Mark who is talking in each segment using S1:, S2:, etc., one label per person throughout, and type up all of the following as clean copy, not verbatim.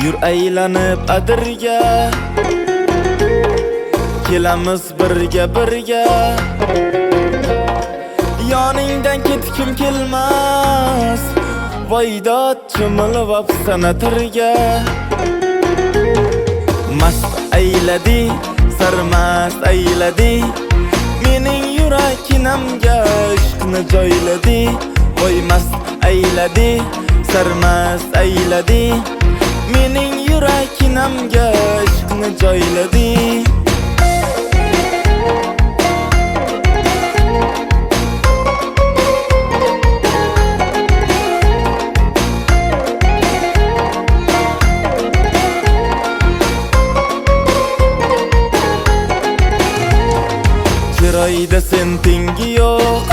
S1: Yur aylanib adirga, kelamiz birga birga. Yoningdan ketkim kelmas, voydod chimilib sanatirga. Mast ayladi, sarmast ayladi, mening yuraginamga ishqni joyladi. Voy mast ayladi, sarmast ayladi, mening yuraginamga ishqni joyladi. Chiroyda sen tengi yo'q,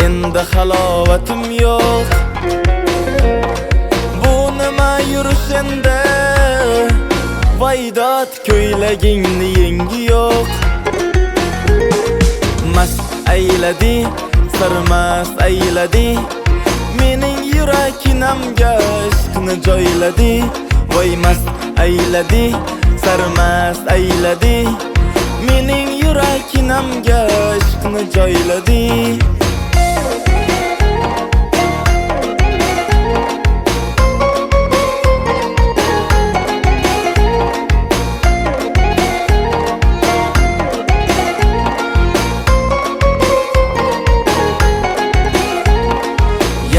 S1: endi halovatim yo'q. Bu nima yurish endi, voydod ko'ylagingni yengi yo'q. Mast ayladi, sarmast ayladi, mening yuraginamga ishqni joyladi. Voy mast ayladi, sarmast ayladi, mening yuraginamga ishqni joyladi.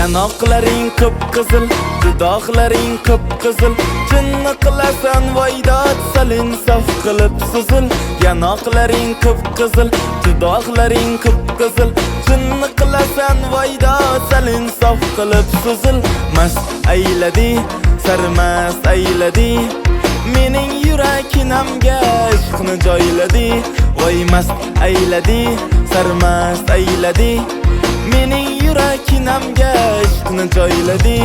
S1: Yanoqlaring qip-qizil, dudoqlaring qip-qizil, jinni qilasan voydod salin saf qilib suzil. Yanoqlaring qip-qizil, dudoqlaring qip-qizil, jinni qilasan voydod salin saf qilib suzil. Mast ayladi, sarmast ayladi, mening yuraginamga ishqni joyladi. Voy mast ayladi, sarmast ayladi, mening yuraginamga ishqni joyladi.